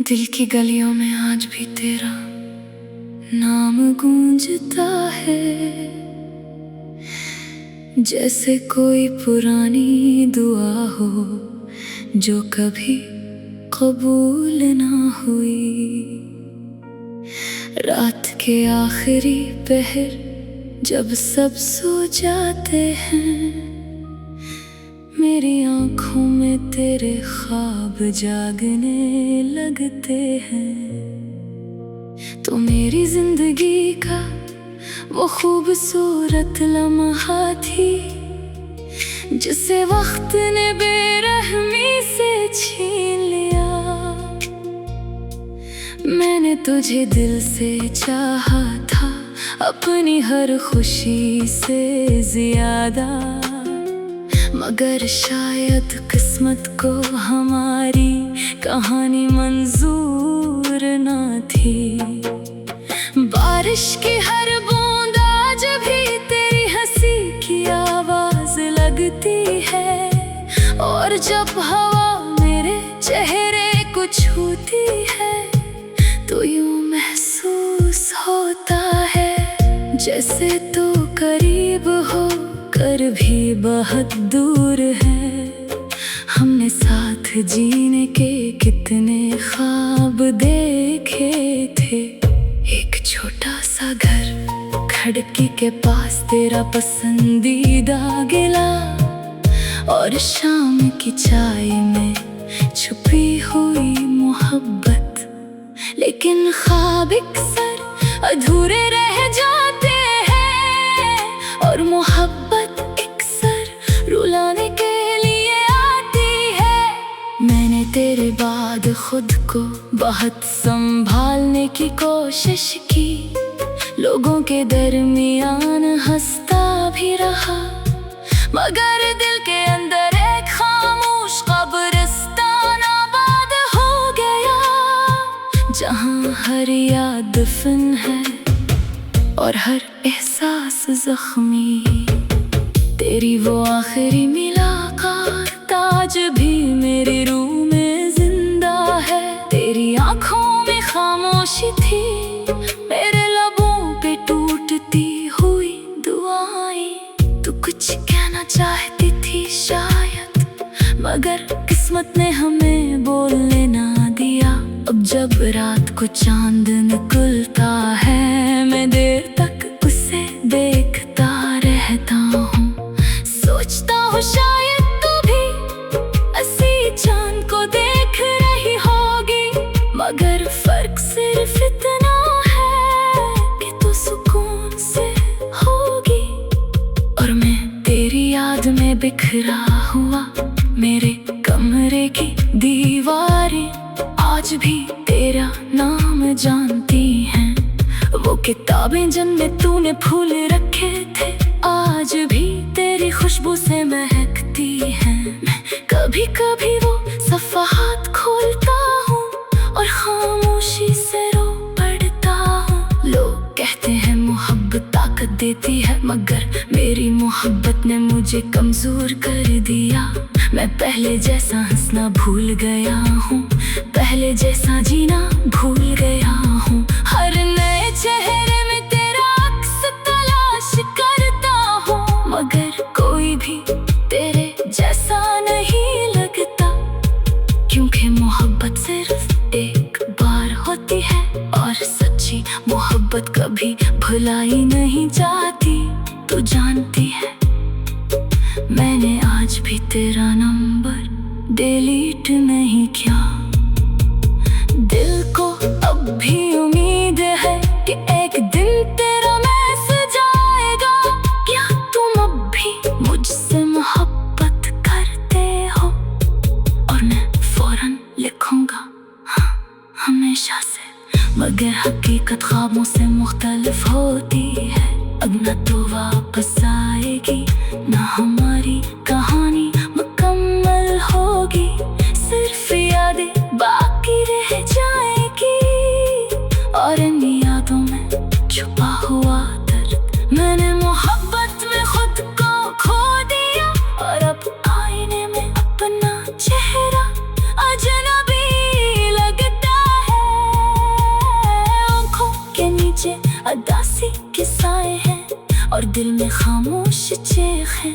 दिल की गलियों में आज भी तेरा नाम गूंजता है, जैसे कोई पुरानी दुआ हो जो कभी कबूल ना हुई। रात के आखिरी पहर जब सब सो जाते हैं, मेरी आँखों में तेरे ख्वाब जागने लगते हैं। तो मेरी जिंदगी का वो खूबसूरत लम्हा थी, जिसे वक्त ने बेरहमी से छीन लिया। मैंने तुझे दिल से चाहा था, अपनी हर खुशी से ज्यादा, मगर शायद किस्मत को हमारी कहानी मंजूर ना थी। बारिश की हर बूंद आज भी तेरी हंसी की आवाज लगती है, और जब हवा मेरे चेहरे को छूती है तो यूं महसूस होता है जैसे तू करीब हो कर भी बहुत दूर है। हमने साथ जीने के कितने ख्वाब देखे थे, एक छोटा सा घर, खिड़की के पास तेरा पसंदीदा गिला, और शाम की चाय में छुपी हुई मोहब्बत। लेकिन ख्वाब अक्सर अधूरे रह जाते हैं, और मोहब्बत अक्सर रुलाने के लिए आती है। मैंने तेरे बाद खुद को बहुत संभालने की कोशिश की, लोगों के दरमियान हंसता भी रहा, मगर दिल के अंदर एक खामोश कब्रिस्तान आबाद हो गया, जहाँ हर याद दफन है और हर एहसास जख्मी। तेरी वो आखिरी मुलाकात आज भी मेरी रूह में जिंदा है। तेरी आंखों में खामोशी थी, मेरे लबों पे टूटती हुई दुआएं। तू कुछ कहना चाहती थी शायद, मगर किस्मत ने हमें बोलने ना दिया। अब जब रात को चांद निकलता है, मैं देर तक उसे देखता रहता हूँ। सोचता हूँ शायद तू भी असली चांद को देख रही होगी, मगर फर्क सिर्फ इतना है कि तू सुकून से होगी, और मैं तेरी याद में बिखरा हुआ। मेरे कमरे की दीवारें आज भी तेरा नाम जानती हैं, वो किताबें जिनमें तूने फूल रखे थे आज भी तेरी खुशबू से महकती हैं। मैं कभी कभी वो सफ़हात खोलता हूँ और खामोशी से रो पड़ता हूँ। लोग कहते हैं मोहब्बत ताकत देती है, मगर मेरी मोहब्बत ने मुझे कमजोर कर दिया। मैं पहले जैसा हंसना भूल गया हूँ, पहले जैसा जीना भूल गया हूँ। हर नए चेहरे में तेरा अक्स तलाश करता हूँ, मगर कोई भी तेरे जैसा नहीं लगता, क्योंकि मोहब्बत सिर्फ एक बार होती है, और सच्ची मोहब्बत कभी भुलाई नहीं जाती। तू जानती है मैंने आज भी तेरा नंबर डिलीट नहीं किया। दिल को अब भी उम्मीद है कि एक दिन तेरा मैसेज आएगा। क्या तुम अब भी मुझसे मोहब्बत करते हो? और मैं फौरन लिखूंगा हाँ, हमेशा से। मगर हकीकत ख्वाबों से मुख्तलिफ होती है, अब न तो वापस आएगी, न हमारी कहानी मुकम्मल होगी। सिर्फ यादें बाकी रह जाएगी, और इन यादों में छुपा हुआ दर्द। मैंने मोहब्बत में खुद को खो दिया, और अब आईने में अपना चेहरा अजनबी लगता खामोश चेख है।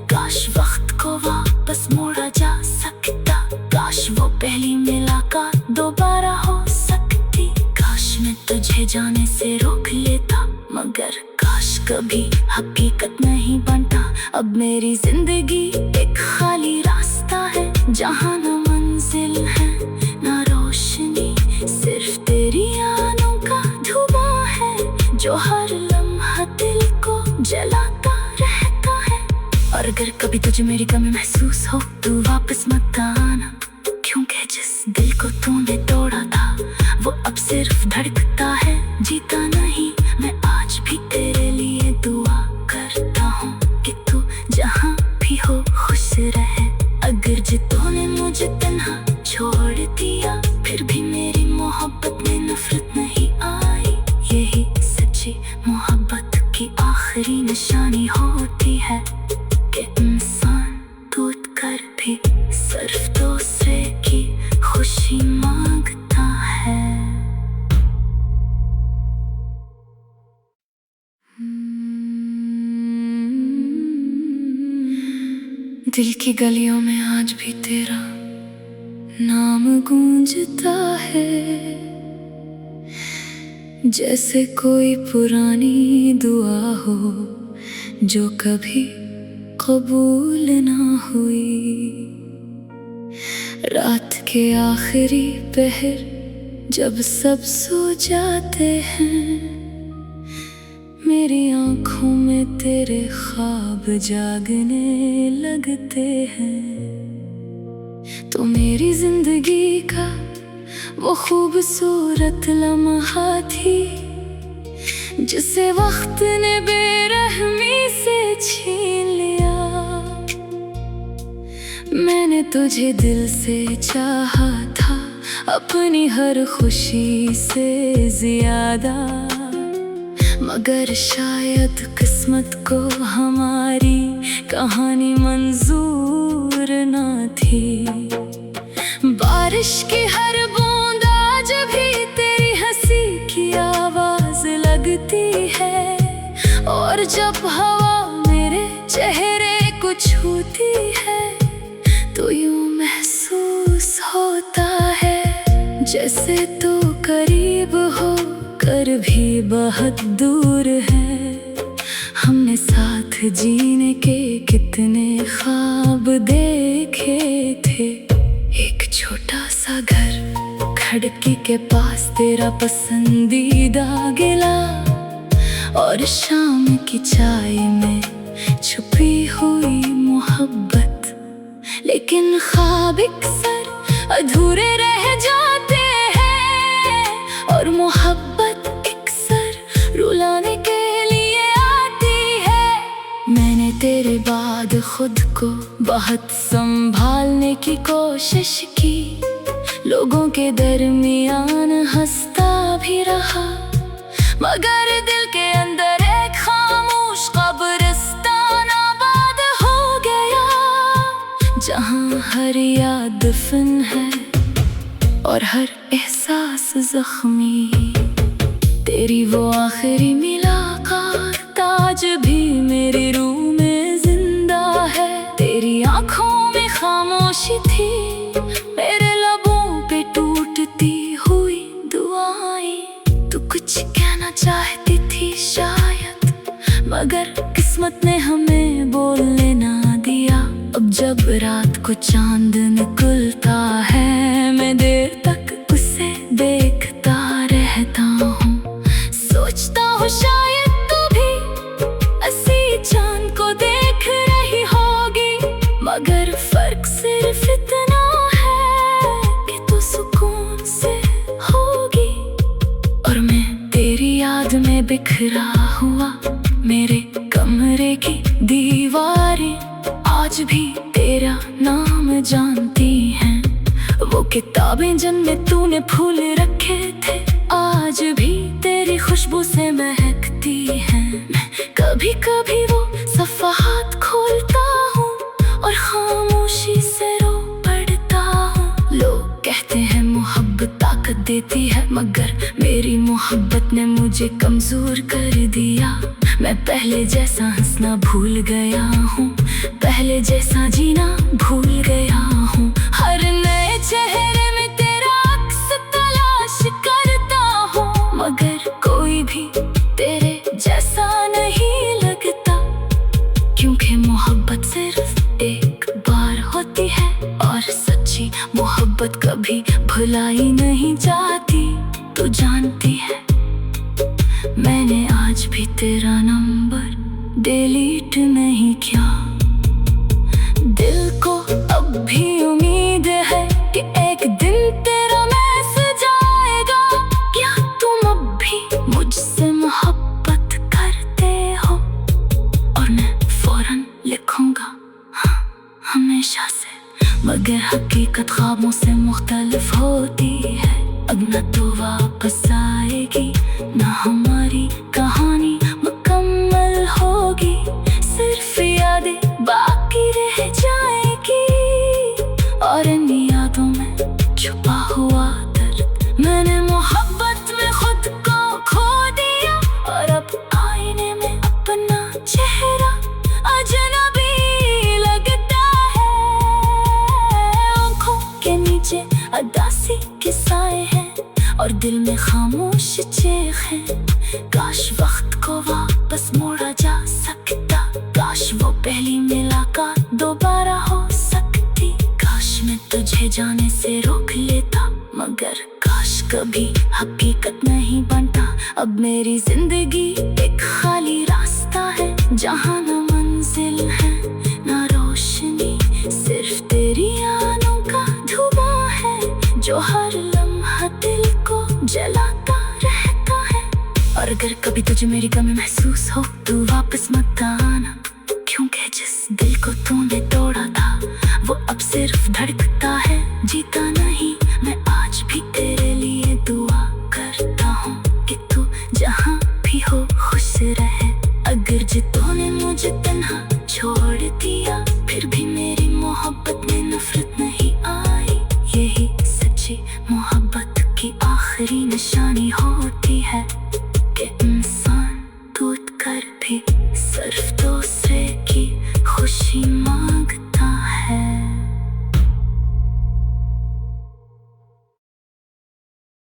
काश वक्त को वापस मोड़ा जा सकता, काश वो पहली मुलाकात दोबारा हो सकती। काश मैं तुझे जाने से रोक लेता, मगर काश कभी हकीकत नहीं बनता। अब मेरी जिंदगी एक खाली रास्ता है, जहाँ न मंजिल है न रोशनी, सिर्फ तेरी आनों का धुआं है जो हर लम्हा दिल को जलाता रहता है। और अगर कभी तुझे मेरी कमी महसूस हो तो वापस मत आना, क्योंकि जिस दिल को तूने तोड़ा था वो अब सिर्फ धड़कता है, जीता नहीं। मैं आज भी तेरे लिए दुआ करता हूँ कि तू जहाँ भी हो खुश रहे। अगर जितों ने मुझे तन्हा छोड़ दिया, फिर भी मेरी मोहब्बत में नफरत नहीं आई। यही सच्ची मोहब्बत की आखिरी निशानी होती है कि इंसान टूट कर भी सिर्फ दूसरे की खुशी मांगता है। दिल की गलियों में आज भी तेरा नाम गूंजता है, जैसे कोई पुरानी दुआ हो जो कभी कबूल ना हुई। रात के आखिरी पहर जब सब सो जाते हैं, मेरी आँखों में तेरे ख्वाब जागने लगते हैं। तो मेरी जिंदगी का वो खूबसूरत लम्हा थी, जिसे वक्त ने बेरहमी से छीन लिया। मैंने तुझे दिल से चाहा था, अपनी हर खुशी से ज्यादा, मगर शायद किस्मत को हमारी कहानी मंजूर ना थी। बारिश की हर बूंद आज भी तेरी हंसी की आवाज लगती है, और जब हवा मेरे चेहरे को छूती है तो यूं महसूस होता है जैसे तू करीब हो कर भी बहुत दूर है। हमने साथ जीने के कितने ख्वाब देखे थे, एक छोटा सा घर, खिड़की के पास तेरा पसंदीदा गिला, और शाम की चाय में छुपी हुई मोहब्बत। लेकिन ख्वाब अक्सर अधूरे रह जाते हैं, और मोहब्बत अक्सर रुलाने के लिए आती है। मैंने तेरे बाद खुद को बहुत संभालने की कोशिश की, लोगों के दरमियान हंसता भी रहा, मगर दिल के अंदर एक खामोश कब्रिस्तान आबाद हो गया, जहाँ हर याद दफन है और हर एहसास जख्मी। तेरी वो आखिरी मुलाकात आज भी मेरी रूह में जिंदा है। तेरी आंखों में खामोशी थी, मेरे लबों पे टूटती हुई दुआएं। तू कुछ कहना चाहती थी शायद, मगर किस्मत ने हमें बोलने ना दिया। अब जब रात को चांद निकलता है, मैं देर तक उसे देखता रहता हूँ। सोचता हूँ शायद तू भी असली चांद को देख रही होगी, मगर फर्क सिर्फ इतना है कि तू सुकून से होगी, और मैं तेरी याद में बिखरा हुआ। मेरे कमरे की दीवारें आज भी तेरा नाम जानती हैं, वो किताबें जिनमें तूने फूल रखे थे आज भी तेरी खुशबू से महकती हैं। मैं कभी कभी वो सफ़हात खोलता हूँ और खामोशी से रो पड़ता हूँ। लोग कहते हैं मोहब्बत ताकत देती है, मगर मेरी मोहब्बत ने मुझे कमजोर कर दिया। मैं पहले जैसा हंसना भूल गया हूँ, पहले जैसा जीना भूल गया हूँ। हर नए चेहरे में तेरा अक्स तलाश करता हूँ, मगर कोई भी तेरे जैसा नहीं लगता। क्योंकि मोहब्बत सिर्फ एक बार होती है और सच्ची मोहब्बत कभी भुलाई नहीं जाती। तू जानती है मैंने आज भी तेरा नंबर डिलीट नहीं किया। दिल को अब भी उम्मीद है कि एक दिन तेरा मैसेज आएगा। क्या तुम अब भी मुझसे मोहब्बत करते हो? और मैं फौरन लिखूंगा हाँ, हमेशा से। मगर हकीकत ख्वाबों से मुख्तलिफ होती है। अब न तो वापस आएगी, ना हमारी कहानी मुकम्मल होगी। सिर्फ यादें बाकी रह जाएगी और इन यादों में छुपा हुआ दर्द। मैंने मोहब्बत में खुद को खो दिया और अब आईने में अपना चेहरा अजनबी लगता है। आँखों के नीचे उदासी के साए हैं और दिल में खामोश चीख है। काश वक्त को वापस मोड़ा जा सकता, काश वो पहली मुलाकात दोबारा हो सकती। काश मैं तुझे जाने से रोक लेता, मगर काश कभी हकीकत नहीं बनता। अब मेरी जिंदगी एक खाली रास्ता है, जहाँ न मंजिल है न रोशनी, सिर्फ तेरी आनों का धुआं है जो हर लम्हा दिल को जलाता रहता है। और अगर कभी तुझे मेरी कमी महसूस हो तो वापस मत आना, क्योंकि जिस दिल को तूने तोड़ा था वो अब सिर्फ धड़कता है, जीता नहीं। मैं आज भी तेरे लिए दुआ करता हूँ कि तू जहाँ भी हो खुश रहे। अगर जितों ने मुझे तन्हा छोड़ दिया, फिर भी मेरी मोहब्बत में नफरत नहीं आई। यही सच्ची मोहब्बत की आखिरी निशानी होती है कि